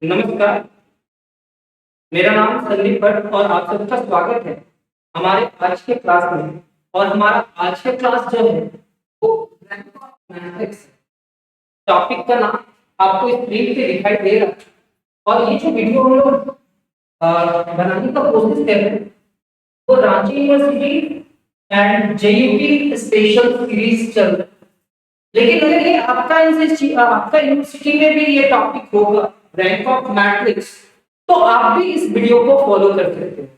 नमस्कार, मेरा नाम संदीप भट्ट और आप सबका स्वागत है हमारे आज के क्लास में। और हमारा आज का क्लास जो है वो मैथमेटिक्स टॉपिक का नाम आपको स्क्रीन पे दिखाई दे रहा है। और ये जो वीडियो हम लोग बनाने का कोशिश कर रहे हैं वो Ranchi university and JUP special series चल रहा है। लेकिन अगर ये आपका यूनिवर्सिटी में भी ये टॉपिक होगा रैंक ऑफ मैट्रिक्स, तो आप भी इस वीडियो को फॉलो कर सकते हो।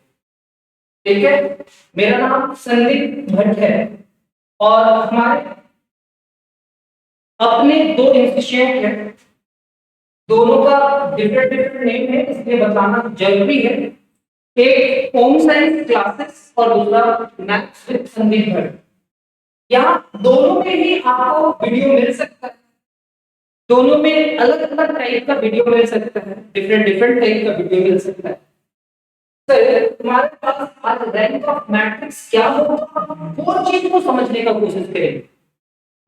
ठीक है, मेरा नाम संदीप भट्ट है और हमारे अपने दो इंस्टीट्यूट हैं, दोनों का डिफरेंट डिफरेंट नेम है, इसलिए बताना जरूरी है। एक होम साइंस क्लासेस और दूसरा मैथ्स विद संदीप भट्ट। यहाँ दोनों में ही आपको वीडियो मिल सकता है, दोनों में अलग अलग टाइप का वीडियो मिल सकता है, डिफरेंट डिफरेंट टाइप का वीडियो मिल सकता है। सर, तुम्हारे पास आज रैंक ऑफ मैट्रिक्स क्या होगा वो चीज को समझने का कोशिश करेंगे।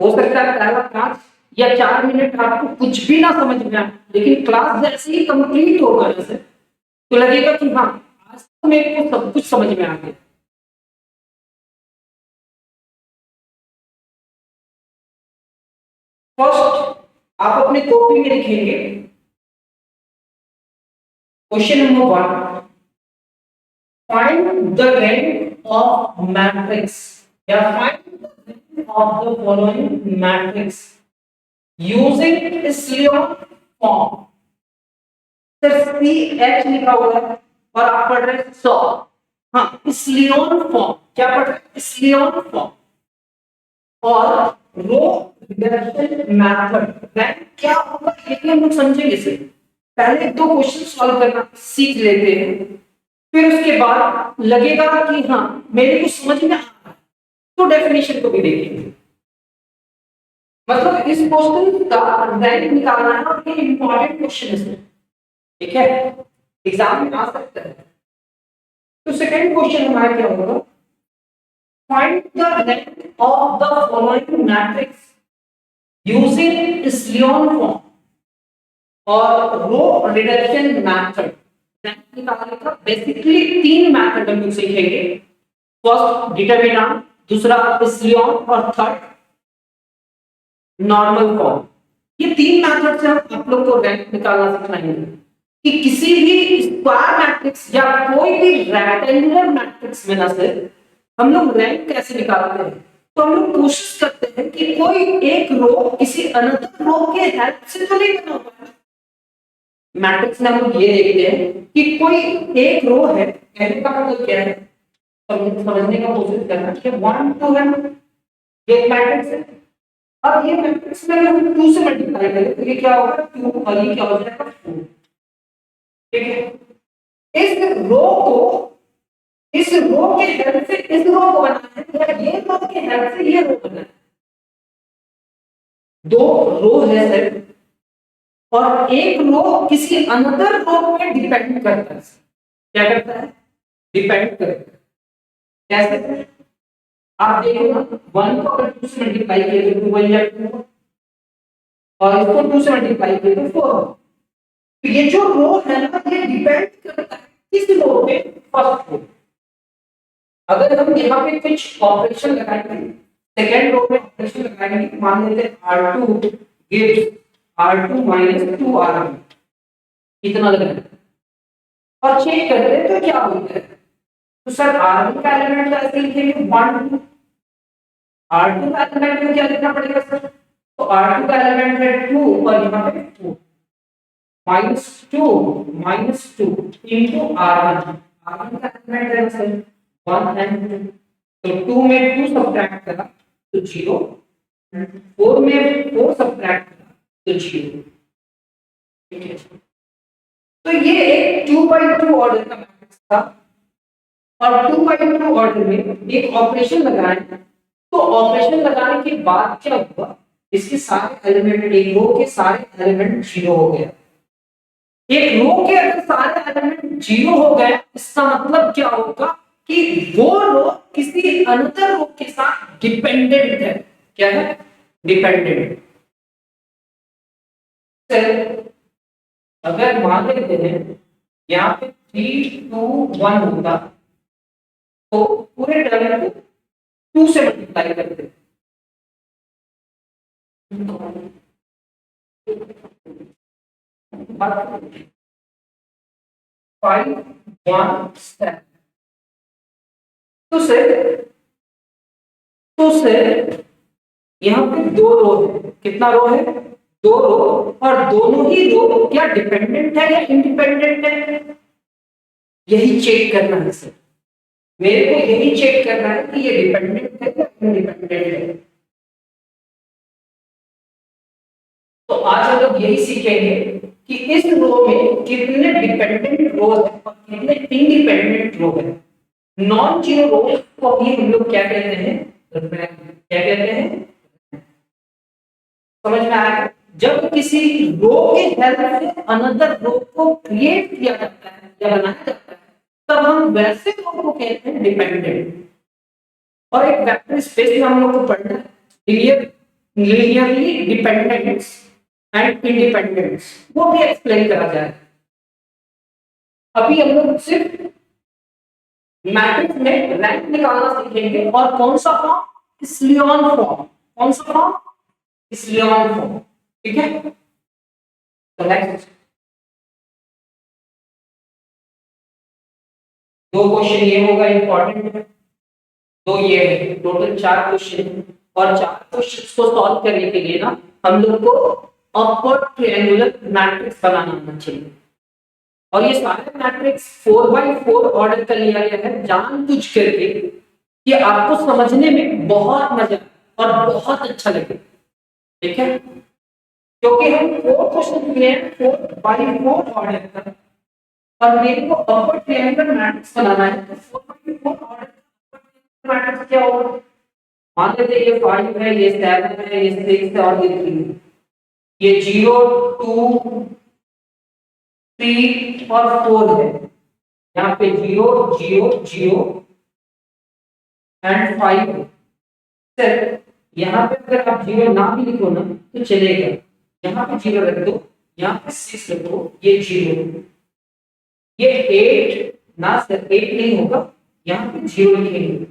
हो सकता है पहला 5 या 4 मिनट आपको कुछ भी ना समझ में आए, लेकिन क्लास जैसे ही कंप्लीट होगा ना सर, तो लगेगा कि हाँ, आज तो मेरे को सब कुछ समझ में आ गया। फर्स्ट आप अपने कॉपी में लिखेंगे question number 1, find the rank of matrix या find the rank of the following matrix using echelon form। Sir C H लिखा हुआ है और आप पढ़ रहे हैं 100। हाँ, echelon form क्या पढ़ रहे हैं? echelon form। और रो रिडक्शन मेथड रैंक क्या होगा ये हम लोग समझेंगे। सर पहले 2 क्वेश्चन सॉल्व करना सीख लेते हैं, फिर उसके बाद लगेगा कि हाँ मेरे को समझ में आ रहा है तो डेफिनेशन को भी देखेंगे। मतलब इस क्वेश्चन का रैंक निकालना है और ये इंपॉर्टेंट क्वेश्चन है, ठीक है, एग्जाम में आ सकता है। तो सेकंड क्वेश्चन हमारा क्या होगा? Find the rank of the following matrix using echelon form और रो रिडक्शन मेथड। निकालने का बेसिकली 3 मेथड हम लोग सीखेंगे। फर्स्ट डिटरमिनेंट, दूसरा echelon और थर्ड नॉर्मल फॉर्म। ये 3 मेथड से हम आप लोग को रैंक निकालना सिखाएंगे कि किसी भी स्क्वायर मैट्रिक्स या कोई भी रेक्टेंगुलर मैट्रिक्स में ना से हम लोग रैंक कैसे निकालते हैं। तो हम लोग कोशिश करते हैं कि कोई एक रो किसी अनदर रो के हेल्प से तो नहीं बना हुआ है। मैट्रिक्स में हम लोग ये देखते हैं कि कोई एक रो है, कहने का मतलब क्या है, समझने का कोशिश करना कि 1 2 है, ये मैट्रिक्स है। अब ये मैट्रिक्स में अगर हम 2 से मल्टीप्लाई करें तो ये क्या होगा 2 और ये क्या हो जाएगा 4। ठीक है, इस रो के हेल्प से इस रो को बनाना है या ये रो के हेल्प से ये रो बनाना है। 2 रो है सर और एक रो किसी अनदर रो पे डिपेंड करता है। क्या करता है? डिपेंड करता है। कैसे? आप देखो ना, 1 को अगर 2 से मल्टीप्लाई किए तो 2 बन जाएगा 2 और इसको 2 से मल्टीप्लाई किए तो 4। तो ये जो रो है ना ये डिपेंड करता है किस रो पे, फर्स्ट रो। अगर हम यहाँ पे कुछ ऑपरेशन लगाएंगे, सेकंड रो में ऑपरेशन लगाएंगे, मान लेते हैं R2 गिव्स R2 - 2R1, कितना लग रहा है और चेक करते हैं तो क्या होता है। तो सर R1 का एलिमेंट तो ऐसे लिखेंगे 1 2, R2 का एलिमेंट में क्या लिखना पड़ेगा सर? तो R2 का एलिमेंट है 2 और यहाँ पे 2 -2 into R1। R1 का एलिमेंट है सर 1 and 2, तो 2 में 2 सब्ट्रैक्ट करा तो 0, 4 में 4 सब्ट्रैक्ट करा तो 0। ठीक है, तो ये एक 2x2 ऑर्डर का मैट्रिक्स था और 2x2 ऑर्डर में एक ऑपरेशन लगाए। तो ऑपरेशन लगाने के बाद क्या हुआ, इसके सारे एलिमेंट, एक रो के सारे एलिमेंट 0 हो गया। एक रो के अगर सारे एलिमेंट 0 हो गए इसका मतलब क्या होगा कि वो रो किसी अनदर रो के साथ डिपेंडेंट है। क्या है? डिपेंडेंट। अगर मान लेते हैं यहाँ पे 3 2 1 होता तो पूरे टर्म को 2 से मल्टीप्लाई करते 5 1 7 तो सर यहाँ पे 2 रो है, कितना रो है 2 रो, और दोनों ही रो क्या डिपेंडेंट है या इंडिपेंडेंट है, यही चेक करना है सर, मेरे को यही चेक करना है कि ये डिपेंडेंट है या इंडिपेंडेंट है। तो आज हम लोग यही सीखेंगे कि इस रो में कितने डिपेंडेंट रो है और कितने इंडिपेंडेंट रो है। नॉन जीरो रो को भी हम लोग क्या कहते हैं, क्या कहते हैं, समझ में आया। जब किसी रो के हेल्प से अनदर रो को क्रिएट किया जाता है या बनाया जाता है तब हम वैसे रो को कहते हैं डिपेंडेंट। और एक वेक्टर स्पेस में हम लोग को पढ़ना है लीनियरली डिपेंडेंस एंड इंडिपेंडेंस, वो भी एक्सप्लेन करा जाए। अभी हम लोग सिर्फ मैट्रिक्स में रैंक निकालना सीखेंगे और कौन सा फॉर्म, इस्लियन फॉर्म, कौन सा फॉर्म, इस्लियन फॉर्म, ठीक है। तो नेक्स्ट 2 क्वेश्चन ये होगा इंपॉर्टेंट है, 2 ये है, टोटल 4 क्वेश्चन और 4 क्वेश्चंस को सॉल्व करने के लिए ना हम लोग को अपवर्ड ट्रायंगुलर मैट्रिक्स बनाना आना चाहिए। और ये सारे मैट्रिक्स 4x4 ऑर्डर कर लिया गया है जानबूझ करके कि आपको समझने में बहुत मजा और बहुत अच्छा लगे, ठीक है। क्योंकि हम 4 क्वेश्चन लिए 4x4 ऑर्डर का और मेरे को अपवर्ड ट्रायंगुलर मैट्रिक्स बनाना है, तो 4x4 ऑर्डर का मैट्रिक्स क्या होगा, मान लेते ये 5 है, ये 7 है, ये 6 है और ये 3 है, ये 0 2 3 और 4 है, यहाँ पे 0 0 0 एंड 5 है। सर यहाँ पे अगर आप 0 ना भी लिखो ना तो चलेगा, यहाँ पे 0 रख दो, यहाँ पे 6 रखो, ये 0, ये 8 ना सर 8 नहीं होगा, यहाँ पे 0 लिखेंगे,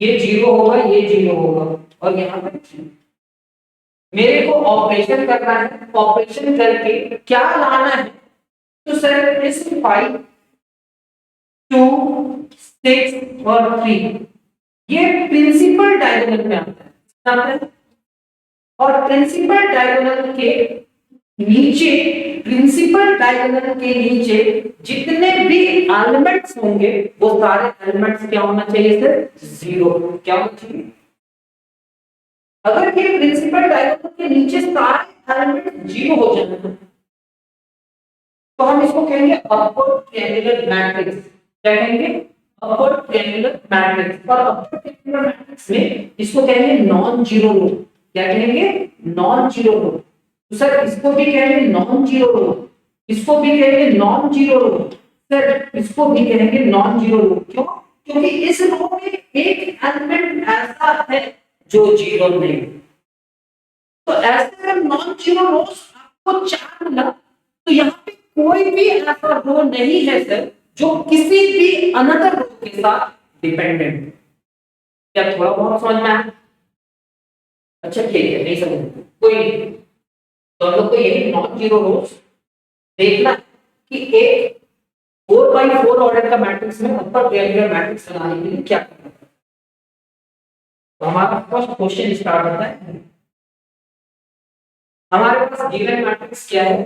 ये 0 होगा, ये 0 होगा और यहाँ पे 0। मेरे को ऑपरेशन करना है, ऑपरेशन करके क्या लाना है, तो सर इस 5 2 6 और 3 ये प्रिंसिपल डायगोनल में आता है और प्रिंसिपल डायगोनल के नीचे, प्रिंसिपल डायगोनल के नीचे जितने भी एलिमेंट्स होंगे वो सारे एलिमेंट्स क्या होना चाहिए सर, 0, क्या होना चाहिए। अगर ये प्रिंसिपल डायगोनल के नीचे सारे एलिमेंट 0 हो जाए तो हम इसको कहेंगे अपवर्ड ट्रायंगुलर मैट्रिक्स, क्या कहेंगे, अपवर्ड ट्रायंगुलर मैट्रिक्स। और अपवर्ड ट्रायंगुलर मैट्रिक्स में इसको कहेंगे नॉन जीरो रो, क्या कहेंगे, नॉन जीरो रो। तो सर इसको भी कहेंगे नॉन जीरो रो, इसको भी कहेंगे नॉन जीरो रो, सर इसको भी कहेंगे नॉन जीरो रो। क्यों, क्योंकि इस रो में एक एलिमेंट ऐसा है जो 0 नहीं, तो ऐसे अगर नॉन जीरो रोज आपको 4 मिला तो यहाँ पे कोई भी ऐसा रो नहीं है सर जो किसी भी अनदर रो के साथ डिपेंडेंट। क्या थोड़ा बहुत समझ में आया, अच्छा ठीक है, नहीं समझ कोई नहीं, तो हम लोग को यही नॉन जीरो रोज देखना है कि एक 4x4 ऑर्डर का मैट्रिक्स में अपर ट्रायंगुलर मैट्रिक्स बनाने के लिए क्या करना है। तो हमारा फर्स्ट क्वेश्चन स्टार्ट होता है, हमारे पास गिवन मैट्रिक्स क्या है,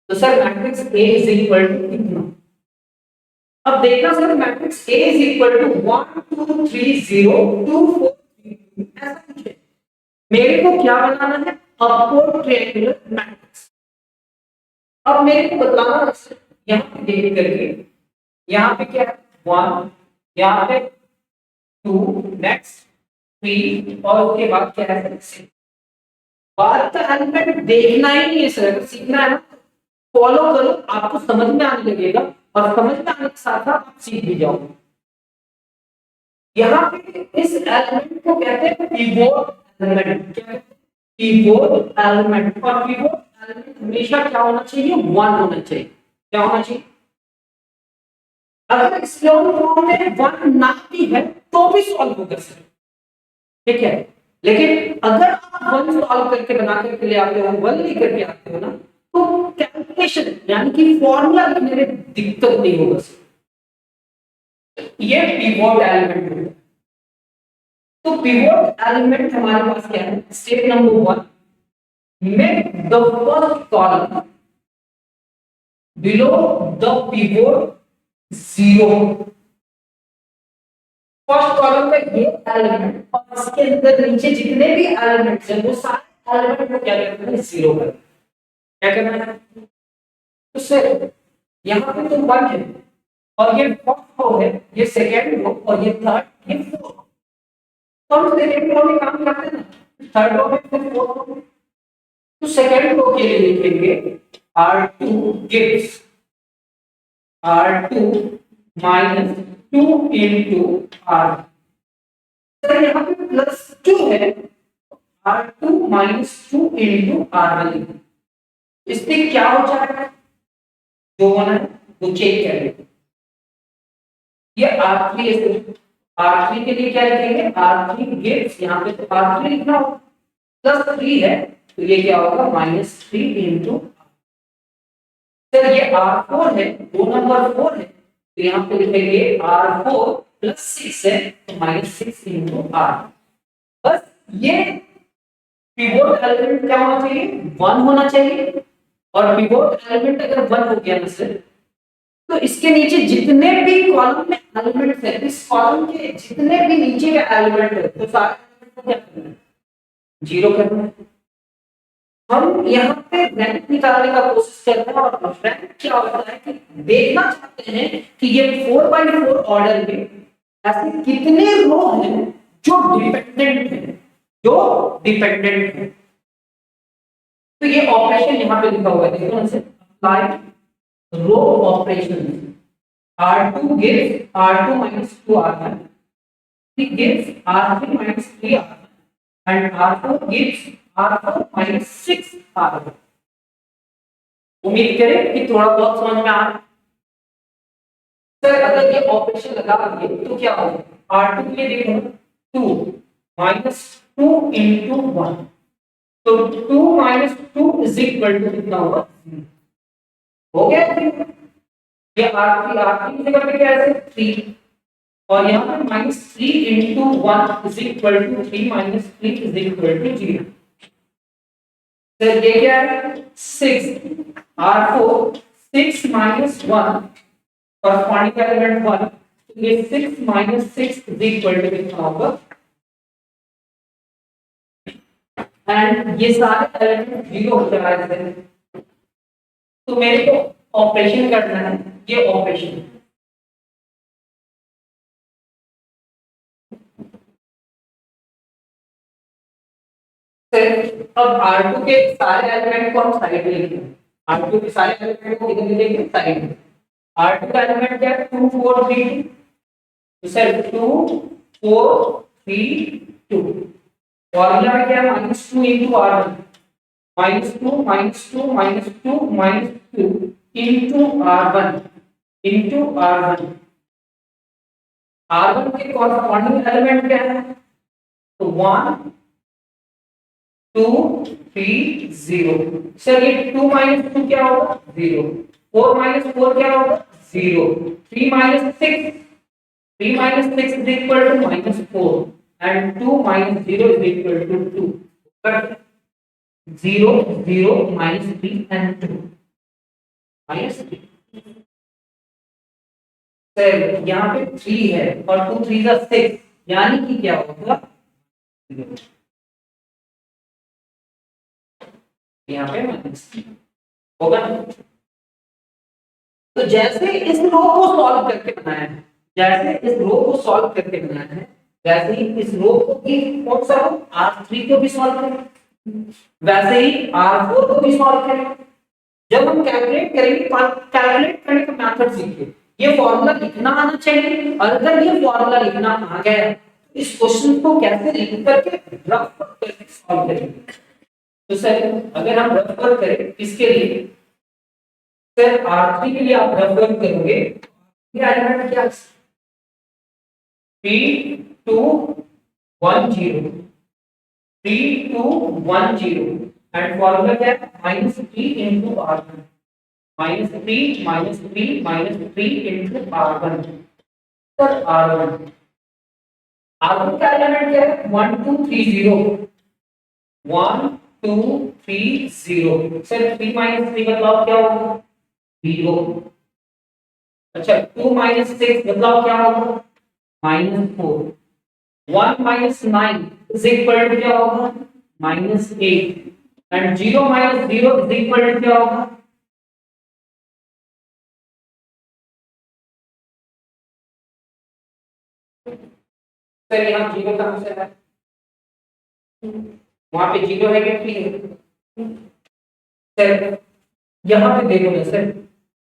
तो sir matrix A is equal to कितना। अब देखना sir matrix A is equal to 1 2 3 0 2 4 3 ऐसा कुछ है। मेरे को क्या बनाना है, अपवर्ड ट्रायंगुलर मैट्रिक्स। अब मेरे को बताना है यहाँ पे देख करके, यहाँ पे क्या है 1, यहाँ पे 2, नेक्स्ट 3 और उसके बाद क्या है 6। बात का एलिमेंट देखना ही नहीं है सर, सीखना है ना, फॉलो करो, आपको समझ में आने लगेगा और समझ में आने के साथ साथ आप सीख भी जाओगे। यहाँ पे इस एलिमेंट को कहते हैं पिवोट एलिमेंट, क्या कहते हैं, पिवोट एलिमेंट। और पिवोट एलिमेंट हमेशा क्या होना चाहिए, 1 होना चाहिए। क्या होना चाहिए? अगर स्लोन फॉर्म में 1 ना भी है तो भी सॉल्व होगा सर, ठीक है। लेकिन अगर आप 1 सॉल्व करके बना करके ले आते हो, 1 लेकर के आते हो ना, तो कैलकुलेशन यानी कि फॉर्मूला लिखने में दिक्कत नहीं होगा सर। ये पिवोट एलिमेंट है। तो पिवोट एलिमेंट हमारे पास क्या है? Step number 1, make the first column below the pivot 0। First column का ये एलिमेंट और इसके अंदर नीचे जितने भी एलिमेंट्स हैं वो सारे एलिमेंट को क्या करना है? 0 करना। क्या करना है? तो सर यहाँ पे तो 1 है और ये फर्स्ट रो है, ये सेकंड रो और ये थर्ड, ये फोर्थ। तो हम सेकंड रो में काम करते हैं ना, थर्ड रो में फिर फोर्थ रो में। तो सेकंड रो के लिए लिखेंगे R2 gives R2 minus 2 into R। Sir यहाँ पे +2 है, R2 minus 2 into R1। इससे क्या हो जाएगा? जो होना है वो चेक कर लेते। ये R3 है, R3 के लिए क्या लिखेंगे? R3 gives, यहाँ पे तो R3 लिखना हो, +3 है तो ये क्या होगा? -3 into। सर ये R4 है, रो नंबर 4 है तो यहाँ पे लिखेंगे R4 +6 है तो -6 into R। बस ये पिवोट एलिमेंट क्या होना चाहिए? 1 होना चाहिए। और पिवोट एलिमेंट अगर 1 हो गया ना सर, तो इसके नीचे जितने भी कॉलम में एलिमेंट्स है, इस कॉलम के जितने भी नीचे के एलिमेंट है तो सारे एलिमेंट को क्या करना है? 0 करना है। हम यहाँ पे रैंक निकालने का कोशिश करते हैं और रैंक क्या होता है कि देखना चाहते हैं कि ये 4x4 ऑर्डर में ऐसे कितने रो हैं जो डिपेंडेंट है, जो डिपेंडेंट है। तो ये ऑपरेशन यहाँ पे लिखा हुआ है, देखो ना sir, apply row operation. R2 gives R2 minus 2 R1, it gives R3 minus 3 R1, and R4 gives R4 minus 6 R1। उम्मीद करें कि थोड़ा बहुत समझ में आ रहा है। सर अगर ये ऑपरेशन लगा दिए तो क्या होगा? R2 के लिए देखो 2 minus 2 into 1, तो 2 minus 2 is equal to कितना होगा? 0। हो गया? ये R3 की जगह पे क्या है? 3 और यहाँ पे -3 into 1 is equal to 3 minus 3 is equal to 0। Sir ये क्या है? 6 R4 6 minus 1 corresponding element 1, तो ये 6 minus 6 is equal to कितना होगा? एंड ये सारे एलिमेंट 0 हो जाएंगे। तो मेरे को ऑपरेशन करना है, ये ऑपरेशन अब R2 के सारे एलिमेंट को हम साइड में लिखेंगे। R2 के सारे एलिमेंट को किधर लिखेंगे? साइड में। R2 का एलिमेंट क्या है? 2 4 3 2, तो सर 2 4 3 2। फॉर्मूला में क्या है? -2 into R1, -2 -2 -2 -2 into R1 into R1। R1 के कॉरस्पॉन्डिंग एलिमेंट क्या है? तो 1 2 3 0। सर ये 2 - 2 क्या होगा? 0। 4 - 4 क्या होगा? 0। 3 - 6 is equal to -4 and 2 - 0 is equal to 2। but 0 0 -3 and 2 -3। Sir यहाँ पे 3 है और 2 3 is 6, यानी कि क्या होगा? यहाँ पे -3 होगा ना? तो जैसे इस रो को सॉल्व करके बनाया है, जैसे इस रो को सॉल्व करके बनाया है, वैसे ही इस रो को भी कौन सा रो? R3 को भी सॉल्व करें, वैसे ही R4 को भी सॉल्व करें। जब हम कैलकुलेट करेंगे, कैलकुलेट करने का मेथड सीखिए। ये फॉर्मूला लिखना आना चाहिए, और अगर ये फॉर्मूला लिखना आ गया तो इस क्वेश्चन को कैसे लिख करके रफ करके सॉल्व करेंगे। तो सर अगर हम रफ वर्क करें इसके लिए, सर R3 के लिए आप रफ वर्क करोगे, ये एलिमेंट क्या, 3210, 3210 एंड फॉर्मूला क्या है, -3 into R1, -3 -3 -3 into R1। Sir R1 का एलिमेंट क्या है, 1230, 1230। सर 3 -3 मतलब क्या होगा, 0। अच्छा 2 - 6 मतलब क्या होगा, -4। 1 - 9 इज इक्वल टू क्या होगा, -8 एंड 0 - 0 इज इक्वल टू क्या होगा, सर यहाँ 0 कहां से है, वहां पे 0 है कि 3 है, सर यहाँ पे देखो ना सर,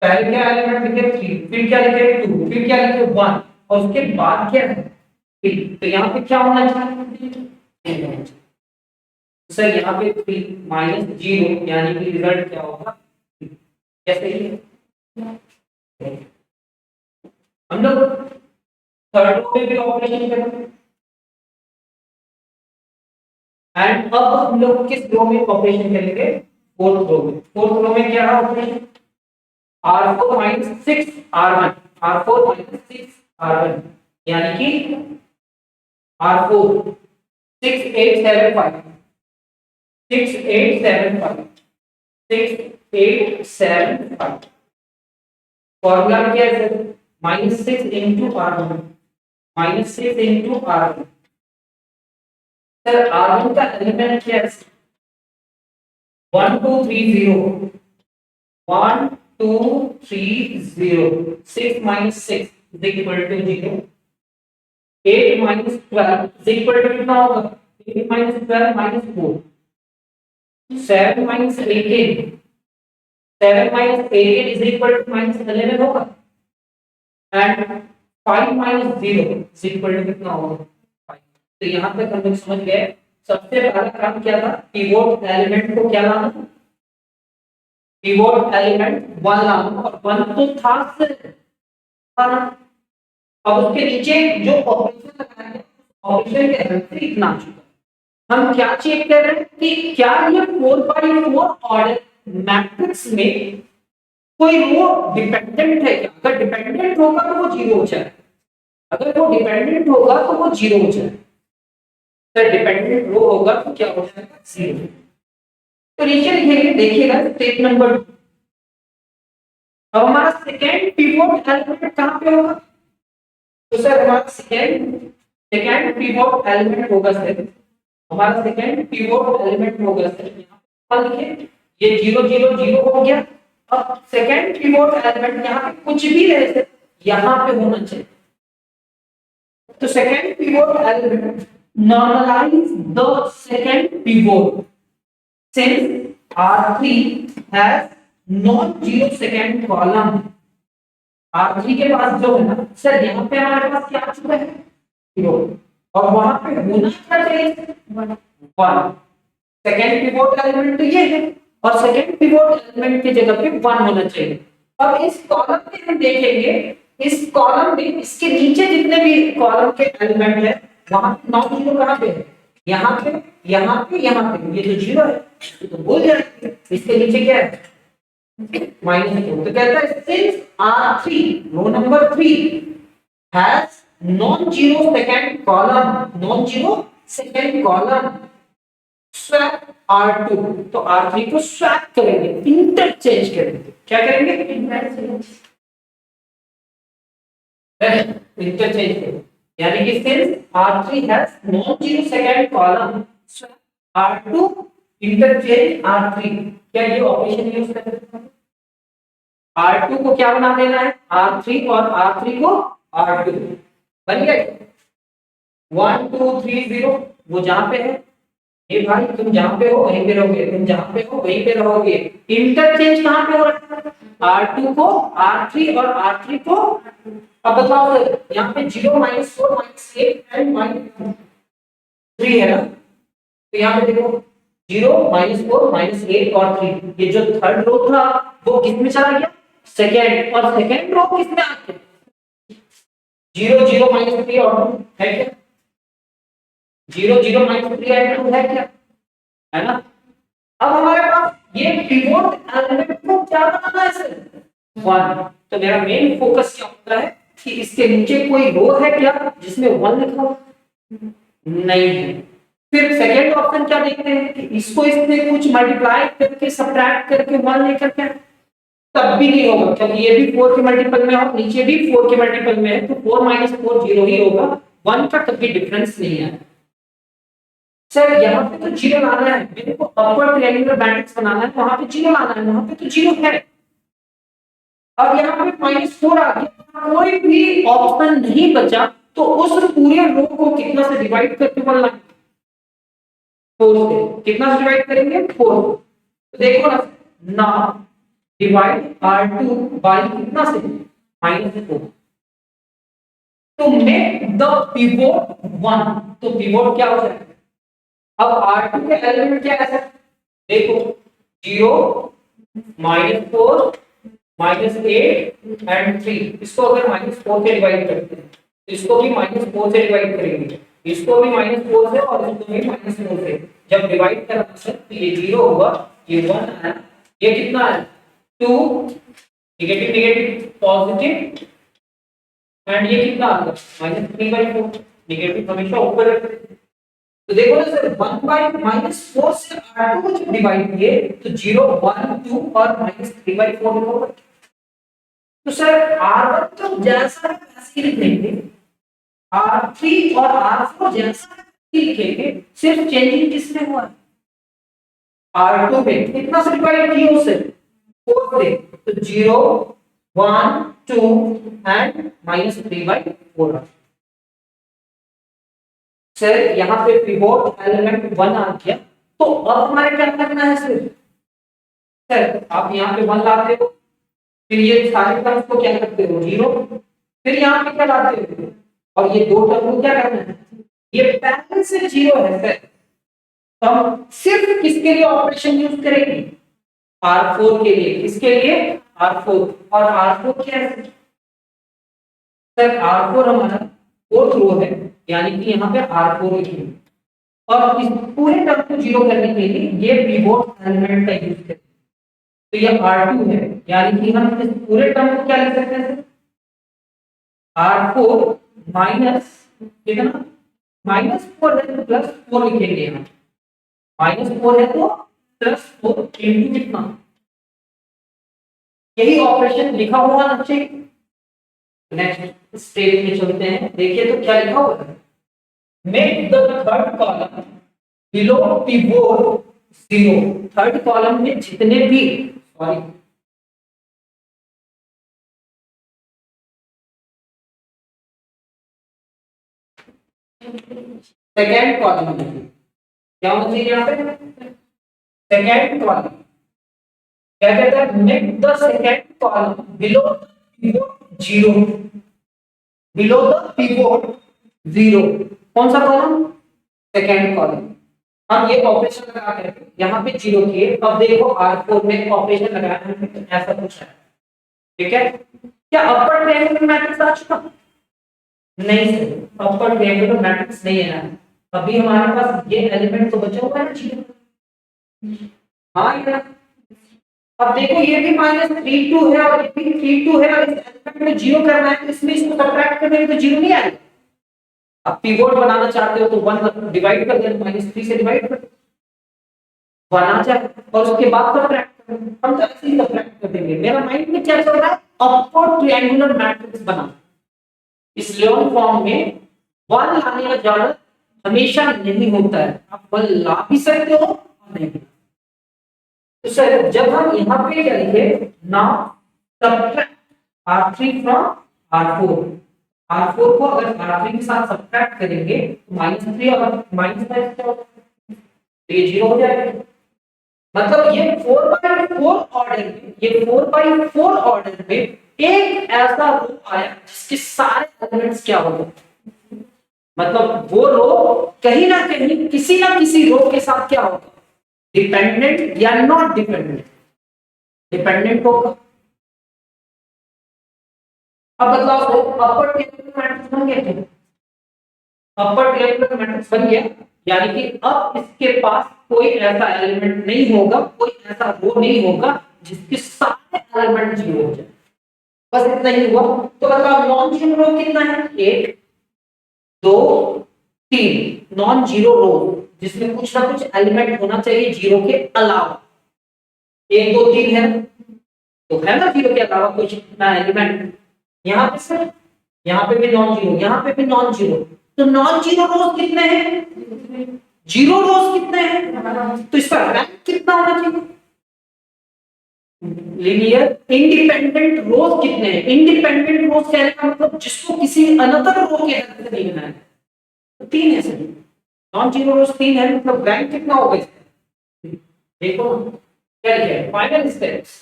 पहले क्या एलिमेंट लिखे 3, फिर क्या लिखे 2, फिर क्या लिखे 1 और उसके बाद क्या है 3। तो यहाँ पे क्या होना चाहिए, सर यहाँ पे 3 -0 यानी कि रिजल्ट क्या होगा, कैसे ही हम लोग थर्ड रो में भी ऑपरेशन करेंगे। एंड अब हम लोग किस रो में ऑपरेशन करेंगे, फोर्थ रो में। फोर्थ रो में क्या है operation, R4 - 6 R1, R4 - 6 R1 यानी कि R4 6875 6875 6875। फॉर्मूला में क्या है sir, -6 into R1, -6 into R1। Sir R1 का एलिमेंट क्या है, 1230, 1230। 6 - 6 is equal to 0। 8 - 12 is equal to कितना होगा, 8 - 12 -4। 7 - 18, 7 - 18 is equal to -11 होगा। एंड 5 - 0 is equal to कितना होगा, 5। तो यहाँ तक हम लोग समझ गए। सबसे पहला काम क्या था, पिवोट एलिमेंट को क्या लाना, पिवोट एलिमेंट 1 लाना, और 1 तो था सर। अब उसके नीचे जो ऑपरेशन लगाया है, ऑपरेशन के हेल्प से इतना चुका। हम क्या चेक कर रहे हैं कि क्या ये 4x4 ऑर्डर मैट्रिक्स में कोई रो डिपेंडेंट है क्या, अगर डिपेंडेंट होगा तो वो 0 हो जाए, अगर वो डिपेंडेंट होगा तो वो 0 हो जाए। सर डिपेंडेंट रो होगा तो क्या हो जाएगा, 0। तो नीचे लिखेंगे, देखिएगा स्टेप नंबर 2। अब हमारा सेकेंड पिवोट एलिमेंट कहां पे होगा, तो सर हमारा सेकेंड पिवोट एलिमेंट होगा सर, हमारा सेकेंड पिवोट एलिमेंट होगा सर, यहाँ लिखिए ये 0 0 0 हो गया। अब सेकेंड पिवोट एलिमेंट यहाँ पे कुछ भी रहे सर, यहाँ पे होना चाहिए। तो second pivot element, normalize the second pivot since R3 has non-zero second column। R3 के पास जो है ना सर, यहाँ पे हमारे पास क्या आ चुका है, 0, और वहां पे होना क्या चाहिए, 1। सेकेंड पिवोट एलिमेंट तो ये है, और सेकेंड पिवोट एलिमेंट की जगह पे 1 होना चाहिए। अब इस कॉलम में हम देखेंगे, इस कॉलम में इसके नीचे जितने भी कॉलम के एलिमेंट है, वहां नॉन जीरो कहां पे है, यहाँ पे यहाँ पे यहाँ पे, ये तो 0 है, तो भूल जाएंगे। इसके नीचे क्या है, -2। तो कहता है since R3 row number 3 has non zero second column, non zero second column, swap R2। तो R3 को स्वैप करेंगे, इंटरचेंज करेंगे। क्या करेंगे, इंटरचेंज करेंगे। यानी कि since R3 has non zero second column, swap R2 interchange R3। क्या ये ऑपरेशन यूज कर सकते हैं, R2 को क्या बना देना है, R3, और R3 को R2 बन गया। 1 2 3 0 वो जहां पे है, ये भाई तुम जहां पे हो वहीं पे रहोगे, तुम जहां पे हो वहीं पे रहोगे। इंटरचेंज कहां पे हो रहा है, R2 को R3 और R3 को, अब बताओ यहाँ पे 0 -4 -8 एंड -3 है ना, तो यहाँ पे देखो 0 -4 -8 और 3। ये जो थर्ड रो था वो किस में चला गया, सेकेंड, और सेकेंड रो किस में आ गया, 0 0 -3 और 2 है क्या, 0 0 -3 और 2 है क्या, है ना। अब हमारे पास ये पिवोट एलिमेंट को क्या बनाना है सर, 1। तो मेरा मेन फोकस क्या होता है कि इसके नीचे कोई रो है क्या जिसमें 1 लिखा हो, नहीं है। फिर सेकेंड ऑप्शन क्या देखते हैं कि इसको इससे कुछ मल्टीप्लाई करके सब्ट्रैक्ट करके 1 लेकर के, तब भी नहीं होगा क्योंकि ये भी 4 के मल्टीपल में है, नीचे भी 4 के मल्टीपल में है, तो 4 - 4 0 ही होगा, 1 का कभी डिफरेंस नहीं है। सर यहाँ पे तो 0 लाना है, मेरे को अपर ट्रायंगुलर मैट्रिक्स बनाना है, वहां पे 0 लाना है, वहां पे तो 0 है। अब यहाँ पे -4 आ गया, कोई भी ऑप्शन नहीं बचा, तो उस पूरे रो को कितना से डिवाइड करके 1 लाएंगे, 4 से। कितना से डिवाइड करेंगे, 4। तो देखो ना, नाउ डिवाइड R2 बाय कितना से, -4। तो मेक द पिवोट 1, तो पिवोट क्या हो जाएगा, अब R2 के एलिमेंट क्या है, देखो 0 -4 -8 एंड 3। इसको अगर -4 से डिवाइड करते हैं तो इसको भी -4 से डिवाइड करेंगे, इसको भी -4 से और इसको भी -4 से। जब डिवाइड करना है तो ये 0 होगा, ये 1 है, ये कितना है 2, नेगेटिव नेगेटिव पॉजिटिव, एंड ये कितना आ गया -3/4। नेगेटिव हमेशा ऊपर रखते हैं। तो देखो ना सर, 1/-4 से R2 को जब डिवाइड किए तो 0 1 2 और -3/4 होगा। तो सर R1 तो जैसा है वैसे ही लिखेंगे, R3 और R4 जैसा है वैसे ही लिखेंगे, सिर्फ चेंजिंग किसमें हुआ है, R2 में कितना से डिवाइड किया उसे, 4 से, तो 0 1 2 एंड -3/4। सर यहाँ पे पिवोट एलिमेंट 1 आ गया, तो अब हमारे क्या करना है सर आप यहाँ पे 1 लाते हो, फिर ये सारे टर्म्स को क्या करते हो 0, फिर यहाँ पे क्या लाते हो, और ये दो टर्म को क्या करना है, ये पहले से 0 है सर, तो हम सिर्फ किसके लिए ऑपरेशन यूज करेंगे, R4 के लिए। किसके लिए, R4। और R4 क्या है सर, R4 हमारा फोर्थ रो है, यानी कि यहाँ पे R4 लिखेंगे, और इस पूरे टर्म को 0 करने के लिए ये पिवोट एलिमेंट का यूज करेंगे। तो ये R2 है, यानी कि हम इस पूरे टर्म को क्या लिख सकते हैं, R4 माइनस कितना, -4 है तो +4 लिखेंगे हम, -4 है तो +4 इंटू कितना, यही ऑपरेशन लिखा हुआ ना चाहिए। नेक्स्ट स्टेप में चलते हैं, देखिए तो क्या लिखा हुआ है, make the third column below pivot 0। Third column में जितने भी, सॉरी सेकेंड कॉलम में क्या होना चाहिए, यहाँ पे सेकेंड कॉलम क्या कहता है, make the second column below pivot 0, below the pivot 0। कौन सा कॉलम, सेकेंड कॉलम। हम ये ऑपरेशन लगा करके यहाँ पे 0 किए, अब देखो R4 में ऑपरेशन लगाया हमने, तो ऐसा कुछ है, ठीक है। क्या अपर ट्रायंगुलर मैट्रिक्स आ चुका, नहीं सर अपर ट्रायंगुलर मैट्रिक्स नहीं है, अभी हमारे पास ये एलिमेंट तो बचा हुआ है ना 0। हाँ यार, अब देखो ये भी -32 है और ये भी 32 है, और इस एलिमेंट में 0 करना है तो इसमें इसको सब्ट्रैक्ट करने में तो 0 नहीं आएगा। अब पिवोट बनाना चाहते हो तो 1 डिवाइड कर देना, -3 से डिवाइड कर 1 आ जाए, और उसके बाद सब्ट्रैक्ट कर, हम तो ऐसे ही सब्ट्रैक्ट कर देंगे। मेरा माइंड में क्या चल रहा है, अपर ट्रायंगुलर मैट्रिक्स बना, इस लेवल फॉर्म में 1 लाने का जरूरत हमेशा नहीं होता है, आप 1 ला भी सकते हो और नहीं। तो सर जब हम यहाँ पे क्या लिखे, now subtract R3 from R4, R4 को अगर R3 के साथ सब्ट्रैक्ट करेंगे तो -3 और -5 क्या होगा, तो ये 0 हो जाएगा। मतलब ये 4/4 ऑर्डर में, ये 4/4 ऑर्डर में एक ऐसा रो आया जिसके सारे एलिमेंट्स क्या हो गए, मतलब वो रो कहीं ना कहीं किसी ना किसी रो के साथ क्या होगा, डिपेंडेंट या नॉट डिपेंडेंट? डिपेंडेंट होगा। अब बदलाव हो, अपर टेबल मैट्रिक्स बन गया क्या? अपर टेबल मैट्रिक्स बन गया, यानी कि अब इसके पास कोई ऐसा एलिमेंट नहीं होगा, कोई ऐसा रो नहीं होगा जिसके सारे एलिमेंट जीरो हो जाए। बस इतना ही हुआ। तो बताओ नॉन जीरो रो कितना है? 1 2 3 नॉन जीरो रो जिसमें कुछ ना कुछ एलिमेंट होना चाहिए जीरो के अलावा। 1 2 3 है तो है ना जीरो के अलावा कुछ ना एलिमेंट। यहाँ पे सर, यहाँ पे भी नॉन जीरो, यहाँ पे भी नॉन जीरो। तो नॉन जीरो रोज कितने हैं? जीरो रोज कितने हैं? तो इसका रैंक कितना होना चाहिए? लीनियर इंडिपेंडेंट रोज कितने हैं? इंडिपेंडेंट रोज कहने का मतलब जिसको किसी अनदर रो के हेल्प से नहीं बनाया है, तो 3 है सर। नॉन जीरो रोज 3 है, मतलब रैंक कितना होगा इसका? देखो क्या लिखा है, final steps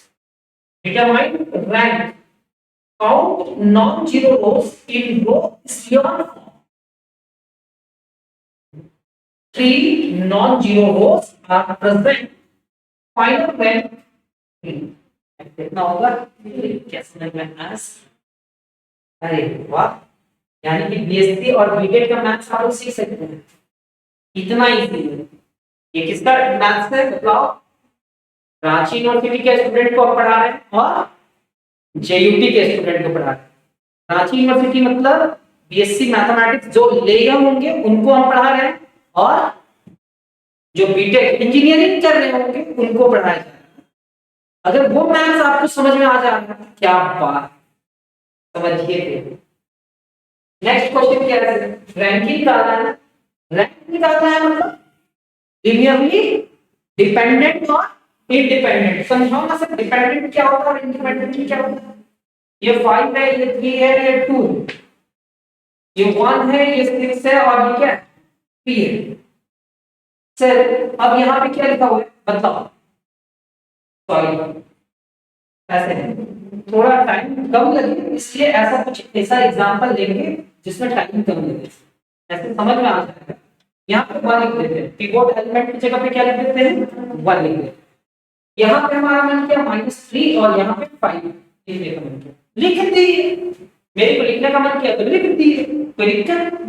determine rank, count non-zero rows in row echelon form. 3 non-zero rows are present. Final rank 3. कितना होगा? क्या समझ में आया? अरे वाह, यानी कि बीएससी और बीटेक का मैथ्स आप लोग सीख सकते हैं, इतना इजी है। ये किसका मैथ्स है बताओ? रांची यूनिवर्सिटी के स्टूडेंट को पढ़ा रहे हैं और जेयूटी के स्टूडेंट को पढ़ा रहे हैं। रांची यूनिवर्सिटी मतलब बीएससी मैथमेटिक्स जो ले गए होंगे उनको हम पढ़ा रहे हैं, और जो बीटेक इंजीनियरिंग कर रहे होंगे उनको पढ़ाया जा रहा है। अगर वो मैथ्स आपको समझ में आ जा रहा है, क्या बात, समझिए। नेक्स्ट क्वेश्चन क्या है? रैंकिंग निकालना है। रैंक निकालना है मतलब लीनियरली डिपेंडेंट और इंडिपेंडेंट। समझाओ ना सर, डिपेंडेंट क्या होता है और इंडिपेंडेंट क्या होता है? ये 5 है, ये 3 है, ये 2, ये 1 है, ये 6 है, और ये क्या है? 3 है। सर अब यहाँ पे क्या लिखा हुआ है बताओ? सॉरी, ऐसे है, थोड़ा टाइम कम लगे इसलिए ऐसा कुछ ऐसा एग्जांपल लेंगे जिसमें टाइम कम लगे, ऐसे समझ में आ जाएगा। यहाँ पे 1 लिख देते हैं, पिवोट एलिमेंट की जगह पे क्या लिख देते हैं? 1 लिख देते हैं। यहाँ पे हमारा मन किया -3 और यहाँ पे 5 लिखने का मन किया, लिख दिए। मेरे को लिखने का मन किया तो लिख दिए, कोई दिक्कत?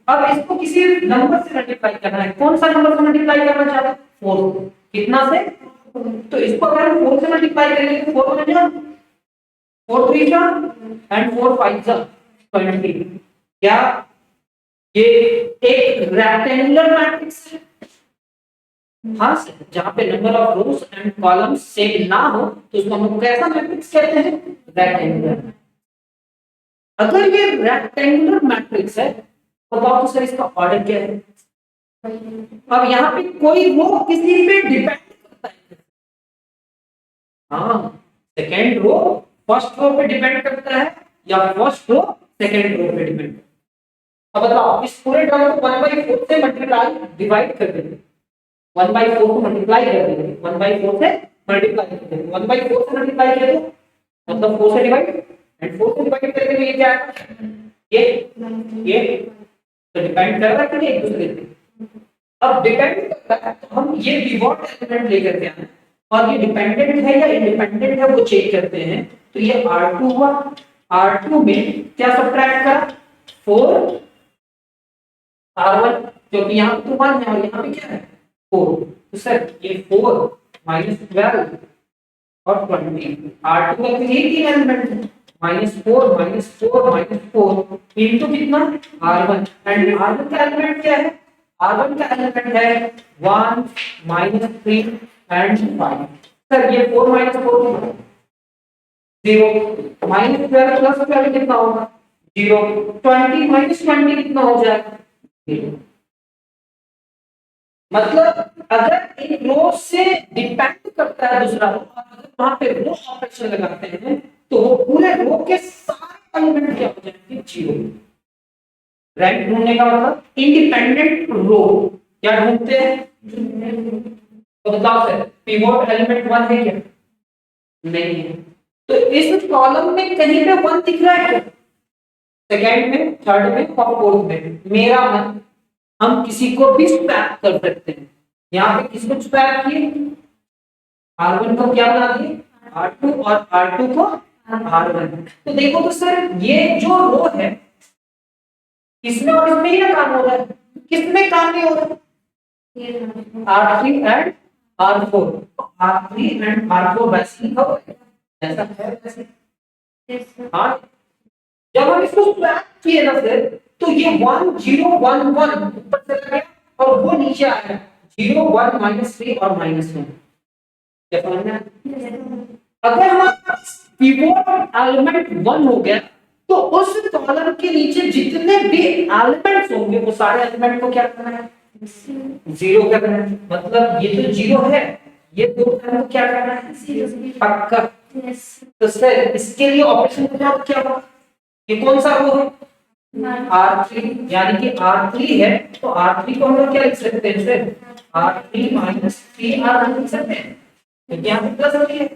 अब इसको किसी नंबर से मल्टीप्लाई करना है, कौन सा नंबर से मल्टीप्लाई करना चाहते हैं? 4। कितना से? तो इसको अगर हम 4 से मल्टीप्लाई करेंगे तो 4 बन जाएगा, 4 3 जा एंड 4 5 जा 20। क्या ये एक रेक्टेंगुलर मैट्रिक्स है? हाँ सर, जहां पे number of rose and columns same ना हो तो उसको हम लोग कैसा मैट्रिक्स कहते हैं? रेक्टेंगुलर। अगर ये रेक्टेंगुलर मैट्रिक्स है तो बताओ तो सर इसका ऑर्डर क्या है? अब यहाँ पे कोई रो किसी पे डिपेंड करता है। हाँ, सेकेंड रो फर्स्ट रो पे डिपेंड करता है या फर्स्ट रो सेकेंड रो पे डिपेंड करता है। अब बताओ इस पूरे टर्म को 1/4 से मल्टीप्लाई डिवाइड कर देंगे, 1/4 को मल्टीप्लाई कर देंगे, 1/4 से मल्टीप्लाई कर देंगे, 1/4 से मल्टीप्लाई किया तो मतलब 4 से डिवाइड, एंड 4 से डिवाइड करेंगे तो ये क्या आएगा? ये तो डिपेंड कर रहा है कि नहीं एक दूसरे पे। अब डिपेंड करता है तो हम ये पिवोट एलिमेंट लेकर के आए और ये डिपेंडेंट है या इंडिपेंडेंट है वो चेक करते हैं। तो ये R2 हुआ, R2 में क्या सब्ट्रैक्ट करा? 4 R1, क्योंकि यहाँ पे तो 1 है और यहाँ पे क्या है? 4। तो सर ये 4 - 12 और 20, R2 का तो यही 3 एलिमेंट है, -4 -4 -4 इनटू कितना? R1, एंड R1 का एलिमेंट क्या है? R1 का एलिमेंट है 1 -3 एंड 5। सर ये 4 - 4 0, -12 प्लस 12 कितना होगा? 0, 20 - 20 कितना हो जाएगा? 0। मतलब अगर एक रो से डिपेंड करता है दूसरा रो, अगर वहां पे रो ऑपरेशन लगाते हैं तो वो पूरे रो के सारे एलिमेंट क्या हो जाएंगे? 0। रैंक ढूंढने का मतलब इंडिपेंडेंट रो क्या ढूंढते हैं? तो बताओ सर, पिवोट एलिमेंट 1 है क्या? नहीं है। तो इस कॉलम में कहीं पे 1 दिख रहा है क्या? सेकंड में, थर्ड में और फोर्थ में। मेरा मन, हम किसी को भी स्वैप कर सकते हैं, यहाँ पे किसको स्वैप किए, R1 को क्या बना दिए R2 और R2 को R1। तो देखो तो सर ये जो रो है इसमें और इसमें ही ना काम हो रहा है, किसमें काम नहीं हो रहा R3 and R4, R3 and R4 वैसे लिखा हुआ है ऐसा है वैसे। हाँ जब हम इसको स्वैप किए ना सर तो ये 1 0 1 1 ऊपर चला गया और वो नीचे आया 0 1 -3 और -1। क्या समझ में आया? अगर हमारे पास पिवोट एलिमेंट 1 हो गया तो उस कॉलम के नीचे जितने भी एलिमेंट्स होंगे वो सारे एलिमेंट को क्या करना है जीरो करना है। मतलब ये तो जीरो है, ये दो टर्म को क्या करना है पक्का। तो सर इसके लिए ऑपरेशन क्या होगा, ये कौन सा रो है R3, यानी कि R3 है तो R3 को हम लोग क्या लिख सकते हैं सर R3 -3R लिख सकते हैं, तो यहाँ पे प्लस होती है।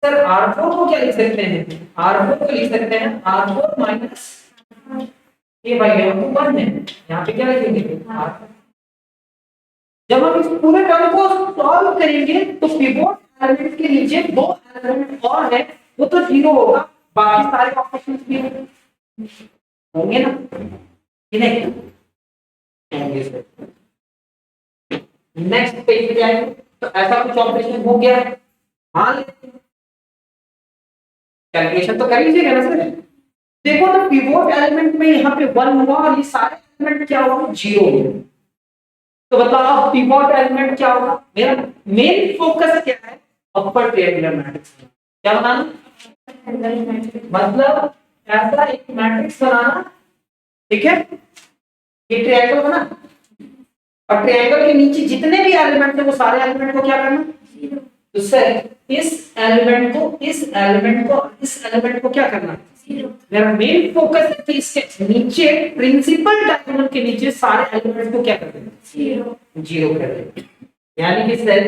सर R4 को क्या लिख सकते हैं, R4 को लिख सकते हैं R4 माइनस ये भाई यहाँ पे 1 है, यहाँ पे क्या लिखेंगे R4। जब हम इस पूरे टर्म को सॉल्व करेंगे तो पिवोट एलिमेंट के नीचे दो एलिमेंट और है वो तो जीरो होगा, बाकी सारे ऑपरेशंस भी होंगे ना कि नहीं होंगे सर। नेक्स्ट पेज पे जाएंगे तो ऐसा कुछ ऑपरेशन हो गया है, मान लेते हैं कैलकुलेशन तो कर लीजिएगा ना सर। देखो तो पिवोट एलिमेंट में यहाँ पे 1 हुआ और ये सारे एलिमेंट क्या होंगे जीरो होंगे। तो बताओ पिवोट एलिमेंट क्या होगा, मेरा मेन फोकस क्या है अपर ट्रायंगुलर मैट्रिक्स। क्या बनाना मतलब ऐसा एक मैट्रिक्स बनाना, ठीक है ये ट्रायंगल बना और ट्रायंगल के नीचे जितने भी एलिमेंट है वो सारे एलिमेंट को क्या करना तो सर इस एलिमेंट को इस एलिमेंट को इस एलिमेंट को क्या करना मेरा मेन फोकस है कि इसके नीचे प्रिंसिपल डायगोनल के नीचे सारे एलिमेंट्स को क्या कर देना जीरो कर देना। यानी कि सर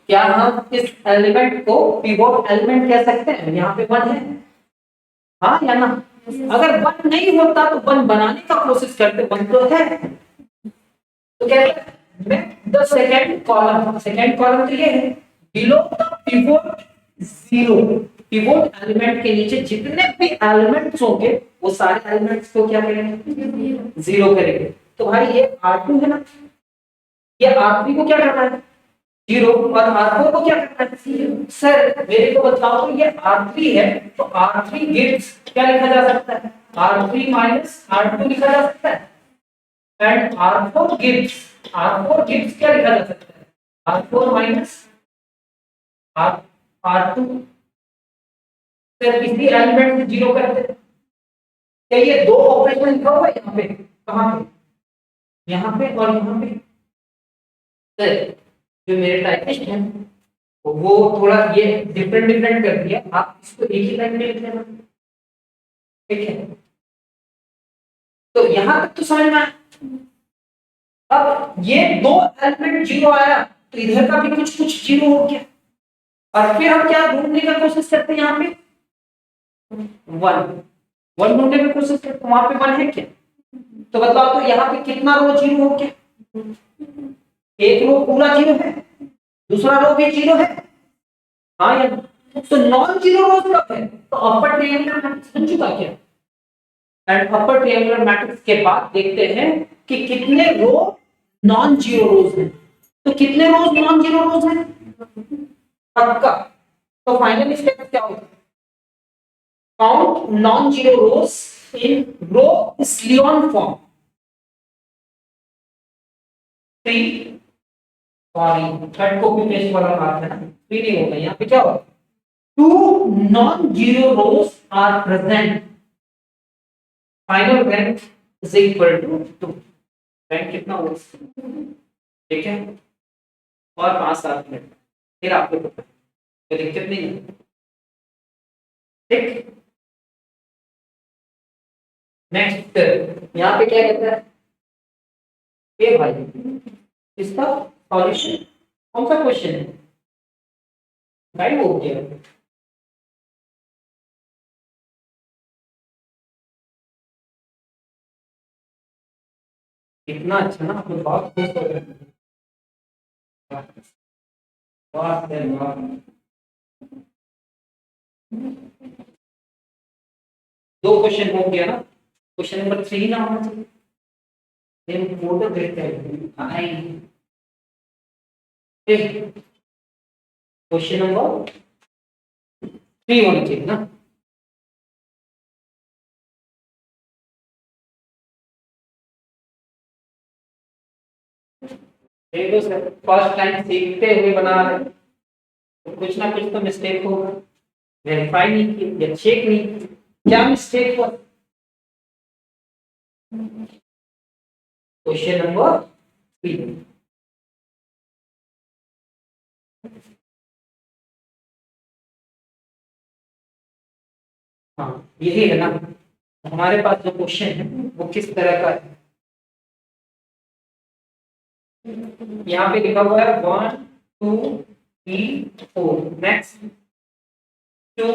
क्या हम इस एलिमेंट को पिवोट एलिमेंट कह सकते हैं, यहाँ पे 1 है हाँ या ना, अगर 1 नहीं होता तो 1 बनाने का कोशिश करते 1 तो है। तो कहते हैं द सेकंड कॉलम तो ये है below the pivot zero, pivot element के नीचे जितने भी एलिमेंट्स होंगे वो सारे एलिमेंट्स को क्या करेंगे जीरो करेंगे। तो भाई ये R2 है ना, ये R3 को क्या करना है जीरो और R4 को क्या करना है जीरो। सर मेरे को बताओ तो ये R3 है तो R3 गिव्स क्या लिखा जा सकता है R3 R2 लिखा जा सकता है एंड R4 गिव्स क्या लिखा जा सकता है R4 R2। फिर किसी एलिमेंट से जीरो करते हैं क्या ये दो ऑपरेशन लिखा हुआ है यहाँ पे, कहाँ पे यहाँ पे और यहाँ पे। सर जो मेरे टाइपिस्ट हैं वो थोड़ा ये डिफरेंट कर दिया, आप इसको एक ही लाइन में लिख लेना ठीक है। तो यहाँ तक तो समझ में आया। अब ये दो एलिमेंट जीरो आया तो इधर का भी कुछ कुछ जीरो हो गया और फिर हम क्या ढूंढने का कोशिश करते हैं यहाँ पे 1 ढूंढने की कोशिश करते हैं, वहां पे 1 है क्या। तो बताओ तो यहाँ पे कितना रो जीरो हो गया, एक रो पूरा जीरो है दूसरा रो भी जीरो है हाँ या तो नॉन जीरो रोज कब है तो अपर ट्रायंगुलर मैट्रिक्स बन चुका क्या। एंड अपर ट्रायंगुलर मैट्रिक्स के बाद देखते हैं कि कितने रो नॉन जीरो रोज हैं, तो कितने रोज नॉन जीरो रोज हैं पक्का। तो फाइनल स्टेप क्या होगा count non zero rows in row इक्लियन form 3 sorry third computation वाला बात है ना 3 नहीं होगा यहाँ पे क्या होगा 2 non zero rows are present final rank is equal to 2। Rank कितना होगा ठीक है और 5-7 मिनट फिर आपको पता कोई दिक्कत नहीं है ठीक। नेक्स्ट यहाँ पे क्या कहता है ये भाई इसका सॉल्यूशन कौन सा क्वेश्चन है गाइड हो गया। इतना अच्छा ना, आपको बहुत खुश हो रहे हैं। वाह सर वाह। दो क्वेश्चन हो गया ना, क्वेश्चन नंबर 3 ना होना चाहिए। मैं फोटो देखते हैं आई। क्वेश्चन नंबर 3 होना चाहिए ना। देखो सर, फर्स्ट टाइम सीखते हुए बना रहे, तो कुछ ना कुछ तो मिस्टेक होगा। वेरीफाई नहीं किया या चेक नहीं किया, क्या मिस्टेक हुआ? Question number 3। हाँ यही है ना, हमारे पास जो क्वेश्चन है वो किस तरह का है। यहाँ पे लिखा हुआ है 1 2 3 4, नेक्स्ट 2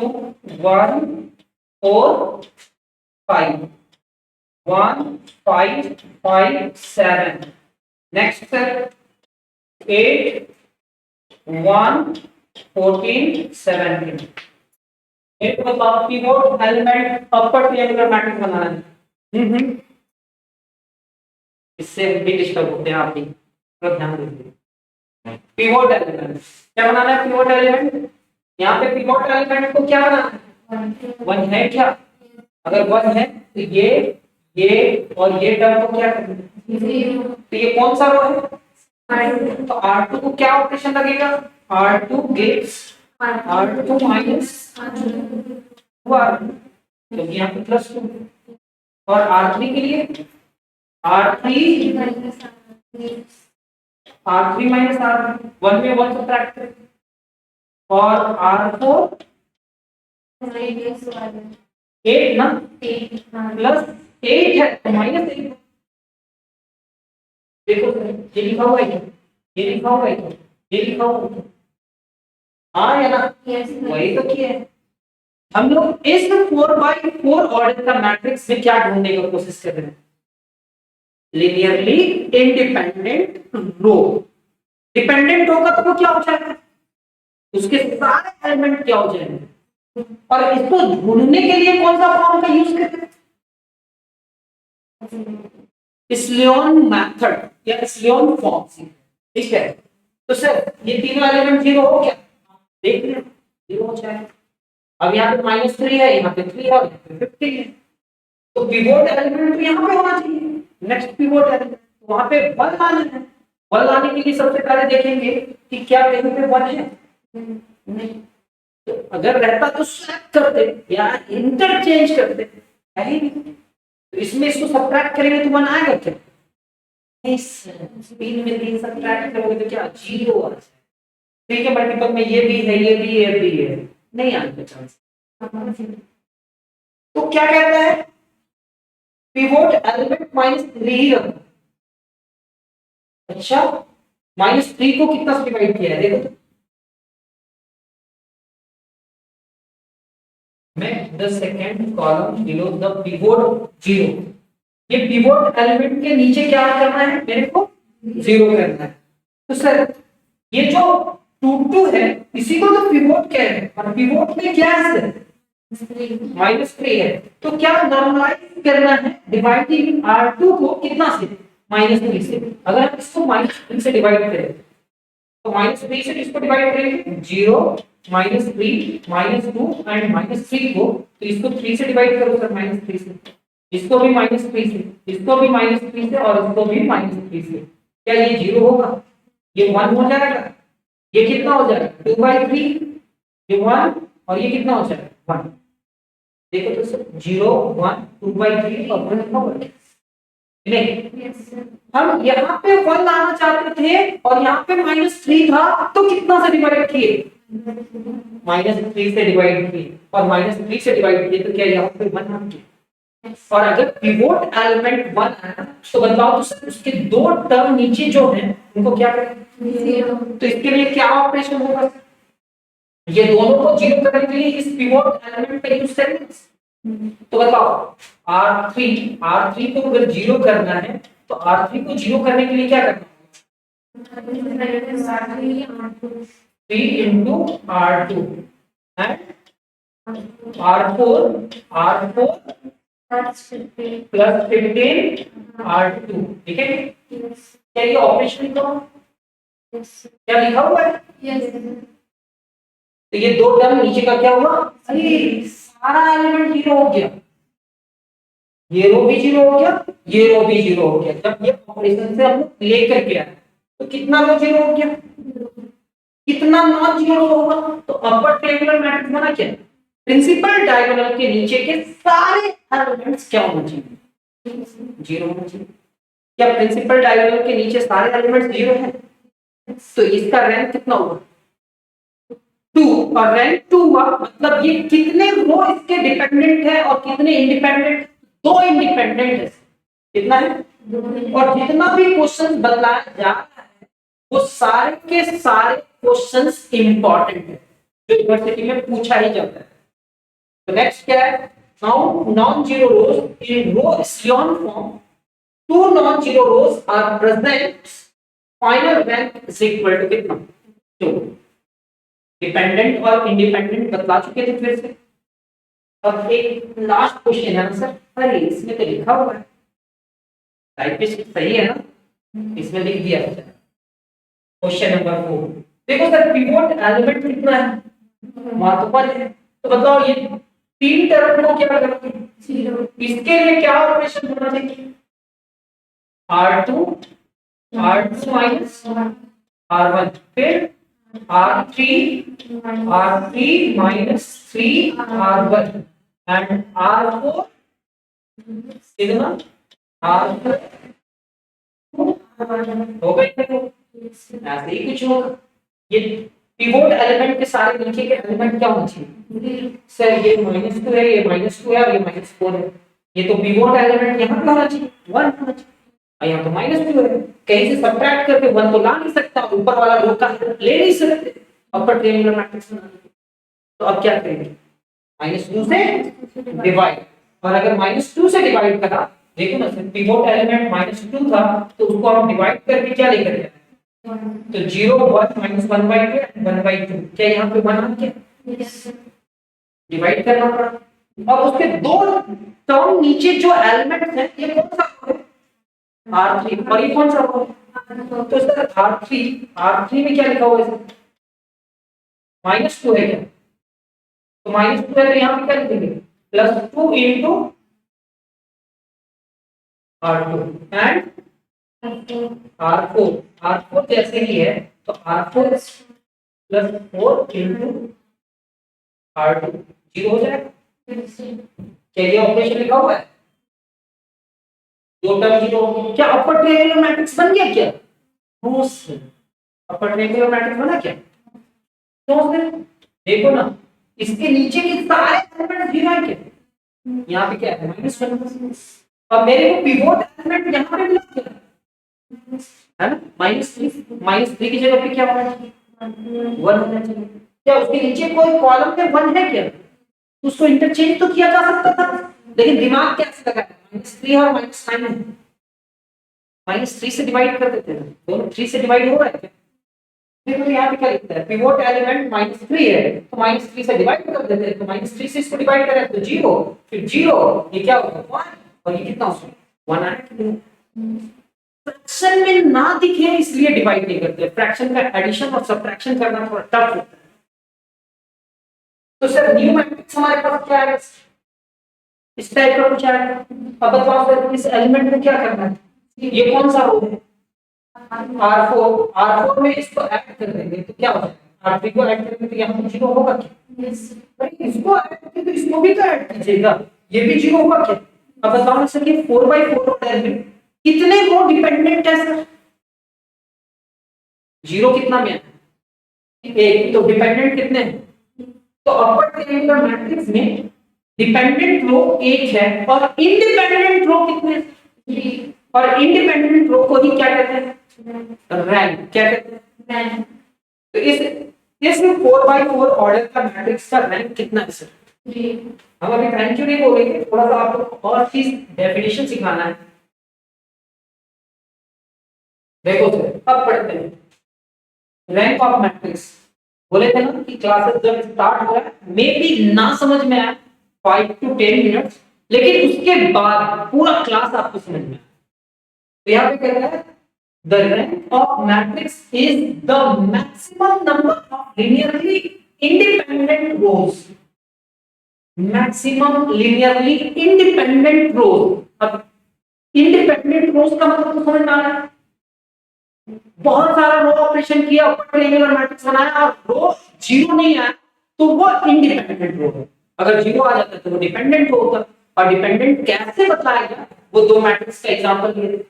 1 4 5, 1 5 5 7, नेक्स्ट सर 8 1 14 17। एक मतलब pivot element upper triangular matrix बनाना है। हम्म, इससे भी डिस्टर्ब होते हैं आप भी, थोड़ा ध्यान दीजिए। पिवोट एलिमेंट क्या बनाना है? पिवोट एलिमेंट, यहाँ पे पिवोट एलिमेंट को क्या बनाना है? वन है क्या? अगर वन है तो ये और ये टर्म को क्या करना है? तो ये कौन सा रो है? तो R2 को क्या ऑपरेशन लगेगा? R2 gives R2 minus क्योंकि यहाँ पे +2, और R3 के लिए R3 माइनस R3, 1 में 1 सब्ट्रैक्ट करें, और R4 8 ना, +8 है तो -8। देखो ये लिखा हुआ है, ये लिखा हुआ है, ये लिखा हुआ है, हाँ या ना? वही तो किया है हम लोग। इस 4x4 ऑर्डर का मैट्रिक्स में क्या ढूंढने की कोशिश कर रहे हैं? लिनियरली इंडिपेंडेंट रो। डिपेंडेंट रो का तो वो क्या हो जाएगा? उसके सारे एलिमेंट क्या हो जाएंगे? और इसको ढूंढने के लिए कौन सा फॉर्म का यूज करते हैं? स्लियोन मेथड या स्लियोन फॉर्म। ठीक है, तो सर ये तीनों एलिमेंट 0 हो क्या? देख रहे हैं 0 हो जाएगा। अब यहाँ पे -3 है, यहाँ पे 3 है, यहाँ पे 50 है, तो पिवोट एलिमेंट तो यहाँ पे होना चाहिए। नेक्स्ट पिवोट एलिमेंट वहां पे 1 लाना है। 1 लाने के लिए सबसे पहले देखेंगे कि क्या कहीं पे 1 है? नहीं, तो अगर रहता तो स्वैप करते या इंटरचेंज करते, है ही नहीं। तो इसमें इसको सब्ट्रैक्ट करेंगे तो 1 आएगा क्या? इस 3 में 3 सब्ट्रैक्ट करोगे तो क्या 0 आ जाएगा। 3 के मल्टीपल में ये भी है, ये भी है, ये भी है, नहीं आने का चांस। तो क्या कहता है? पिवोट एलिमेंट -3 ही रखो। अच्छा, -3 को कितना से डिवाइड किया है देखो तो। मैं the second column below the pivot 0। ये पिवोट एलिमेंट के नीचे क्या करना है मेरे को? 0 करना है। तो सर ये जो 2 है इसी को तो पिवोट कह रहे हैं, और पिवोट में क्या है सर? -3 है, तो क्या नॉर्मलाइज करना है डिवाइडिंग R2 को कितना से? -3 से। अगर हम इसको -3 से डिवाइड करें तो -3 से इसको डिवाइड करेंगे 0 -3 -2 एंड -3 को, तो इसको 3 से डिवाइड करो सर, -3 से, इसको भी -3 से, इसको भी -3 से, और इसको भी -3 से। क्या ये 0 होगा? ये 1 हो जाएगा। ये कितना हो जाएगा? 2/3, ये 1, और ये कितना हो जाएगा? 1। देखो तो सर 0 1 2/3 और 1 होगा नहीं? हम यहाँ पे 1 लाना चाहते थे और यहाँ पे -3 था, तो कितना से डिवाइड किए? -3 से डिवाइड किए, और -3 से डिवाइड किए तो क्या यहाँ पे 1 आ गया? और अगर पिवोट एलिमेंट 1 है तो बताओ तो सर उसके 2 टर्म नीचे जो हैं उनको क्या करें? तो इसके लिए क्या ऑपरेशन होगा? ये दोनों को 0 करने के लिए इस पिवोट एलिमेंट का यूज करेंगे। तो बताओ R3 को अगर 0 करना है तो R3 को 0 करने के लिए क्या करना होगा? 3 into R2 and R4 plus 15 R2, ठीक है? क्या ये ऑपरेशन का क्या लिखा हुआ है? तो ये दो टर्म नीचे का क्या हुआ? अरे सारा एलिमेंट 0 हो गया, ये रो भी 0 हो गया, ये रो भी 0 हो गया। जब ये ऑपरेशन से हम लोग लेकर के आए तो कितना रो 0 हो गया, कितना नॉन 0 होगा? तो अपर ट्रायंगुलर मैट्रिक्स बना क्या? प्रिंसिपल डायगोनल के नीचे के सारे एलिमेंट्स क्या होना चाहिए? 0 होना चाहिए। क्या प्रिंसिपल डायगोनल के नीचे सारे एलिमेंट्स 0 हैं? तो इसका रैंक कितना होगा? 2, और रैंक 2 हुआ मतलब ये कितने रो इसके डिपेंडेंट है और कितने इंडिपेंडेंट? 2 इंडिपेंडेंट है। कितना है? और जितना भी क्वेश्चन बदलाया जा रहा है वो सारे के सारे क्वेश्चंस इंपॉर्टेंट है जो यूनिवर्सिटी में पूछा ही जाता है। तो नेक्स्ट क्या है? Now non zero rows in row echelon form, 2 non zero rows are present, final rank is equal to कितना? 2। डिपेंडेंट और इंडिपेंडेंट बतला चुके थे फिर से। अब एक लास्ट क्वेश्चन है ना सर, अरे इसमें तो लिखा हुआ है, टाइपिस्ट सही है ना, इसमें लिख दिया है। क्वेश्चन नंबर 4 देखो सर, पिवोट एलिमेंट कितना है? महत्वपूर्ण है। तो बताओ ये तीन टर्म को क्या करोगे? 0। इसके लिए क्या ऑपरेशन होना चाहिए? R2 minus R1, फिर R3 minus 3 R1 and R4 sigma R4 होगा ही नहीं, ऐसे ही कुछ होगा। ये पिवोट एलिमेंट के सारे नीचे के एलिमेंट क्या होने चाहिए? सर ये -2 है, ये -2 है और ये -4 है, ये तो पिवोट एलिमेंट यहाँ पे होना चाहिए, 1 होना चाहिए। यहाँ तो -2 है, कहीं से सब्ट्रैक्ट करके 1 तो ला नहीं सकता, ऊपर वाला रो का ले नहीं सकते अपर ट्रायंगुलर मैट्रिक्स बनाने के। तो अब क्या करेंगे? -2 से डिवाइड, और अगर -2 से डिवाइड करा, देखो ना सर पिवोट एलिमेंट -2 था तो उसको हम डिवाइड करके क्या लेकर गए? तो 0 1 -1/2 1/2, क्या यहाँ पे 1 आ गया? डिवाइड करना पड़ा। अब उसके दो टर्म नीचे जो एलिमेंट्स हैं ये कौन सा है? R3, और ये कौन सा होगा? तो सर R3 में क्या लिखा हुआ है? -2 है क्या? तो -2 है तो यहाँ पे क्या लिखेंगे? +2 into R2 and R4 जैसे ही है तो R4 +4 into R2 0 हो जाएगा। क्या ये ऑपरेशन लिखा हुआ है? दो टर्म 0 हो गए। क्या अपर ट्रायंगुलर मैट्रिक्स बन गया क्या? No sir, upper triangular matrix बना क्या? तो देखो ना, इसके नीचे के सारे एलिमेंट 0 है क्या? यहाँ पे क्या है? -1। अब मेरे को पिवोट एलिमेंट यहाँ पे मिला क्या है ना? -3 की जगह पे क्या होना चाहिए? 1 होना चाहिए। क्या उसके नीचे कोई कॉलम में 1 है क्या? उसको इंटरचेंज तो किया जा सकता था, लेकिन दिमाग कैसे लगा? -3 और -9 है, -3 से डिवाइड कर देते हैं, दोनों 3 से डिवाइड हो रहा है क्या? देखो यहाँ पे क्या लिखता है? पिवोट एलिमेंट -3 है तो -3 से डिवाइड कर देते हैं, तो -3 से इसको डिवाइड करें तो 0, फिर 0 ये क्या होगा? 1, और ये कितना होगा? 1 आएगा। फ्रैक्शन में ना दिखे इसलिए डिवाइड नहीं करते, फ्रैक्शन का एडिशन और सब्ट्रैक्शन करना थोड़ा टफ होता है। तो सर न्यू मैट्रिक्स हमारे पास क्या है? इस टाइप का कुछ आएगा। अब बताओ सर इस एलिमेंट में क्या करना है? ये कौन सा रो है? R4 में इसको ऐड कर देंगे तो क्या हो जाएगा? R3 को ऐड करेंगे तो यहाँ पे 0 होगा क्या? भाई इसको ऐड करके तो इसको भी तो ऐड कीजिएगा, ये भी 0 होगा क्या? अब बताओ ना सर ये 4/4 ऑर्डर में कितने रो डिपेंडेंट है सर? 0 कितना में है? 1, तो डिपेंडेंट कितने हैं? तो अपर ट्रायंगुलर मैट्रिक्स में डिपेंडेंट रो 1 है और इंडिपेंडेंट रो कितने हैं? 3, और इंडिपेंडेंट रो को ही क्या कहते हैं? रैंक। क्या कहते हैं? रैंक। तो इस 4/4 ऑर्डर का मैट्रिक्स का रैंक कितना है सर? 3। हम अभी रैंक क्यों नहीं बोलेंगे, थोड़ा सा आपको और चीज डेफिनेशन सिखाना है। देखो सर अब पढ़ते हैं रैंक ऑफ मैट्रिक्स। बोले थे ना कि क्लासेस जब स्टार्ट हो रहा है मे बी ना समझ में आए 5 to 10 मिनट्स, लेकिन उसके बाद पूरा क्लास आपको समझ में आए। तो यहाँ पे कह रहा है the rank of matrix is the maximum number of linearly independent rows. Maximum linearly independent rows. अब इंडिपेंडेंट रोज का मतलब तो समझ में आ रहा है, बहुत सारा रो ऑपरेशन किया, ऊपर ट्रायंगुलर मैट्रिक्स बनाया और रो जीरो नहीं आया तो वो इंडिपेंडेंट रो है। अगर जीरो आ जाता तो वो डिपेंडेंट रो होता। और डिपेंडेंट कैसे बताया गया, वो दो मैट्रिक्स का एग्जांपल दिए थे।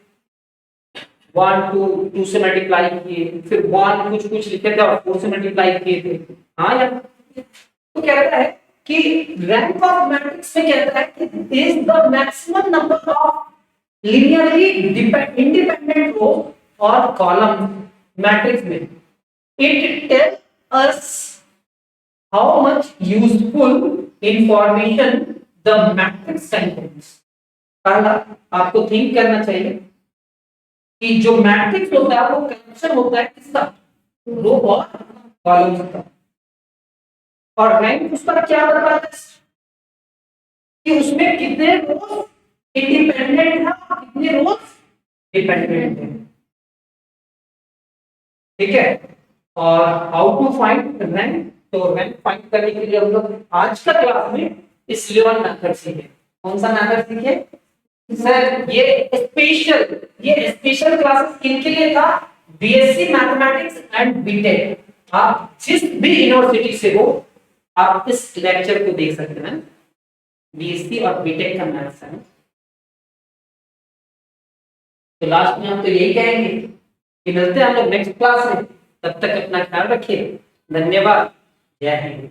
1 2 2 से मल्टीप्लाई किए, फिर 1 कुछ कुछ लिखे थे और 4 से मल्टीप्लाई किए थे। हाँ यार, तो कहता है कि रैंक ऑफ मैट्रिक्स में कहता है कि is the maximum number of linearly independent row or column matrix में। It tells us how much useful information the matrix contains। पहला आपको थिंक करना चाहिए कि जो मैट्रिक्स होता है वो कनेक्शन होता है किसका, रो और कॉलम का। और रैंक उसका क्या बताता है कि उसमें कितने रोज इंडिपेंडेंट है और कितने रोज डिपेंडेंट है। ठीक है, और हाउ टू फाइंड रैंक। तो रैंक फाइंड करने के लिए हम लोग आज का क्लास में स्लोवन मेथड सीखे। कौन सा मेथड सीखे सर? ये स्पेशल क्लासेस किनके लिए था? BSc mathematics and BTech. आप जिस भी यूनिवर्सिटी से हो आप इस लेक्चर को देख सकते हैं। बीएससी और बीटेक का मैथ्स है। तो लास्ट में हम तो यही कहेंगे कि मिलते हैं हम लोग नेक्स्ट क्लास में। तब तक अपना ख्याल रखिए। धन्यवाद। जय हिंद।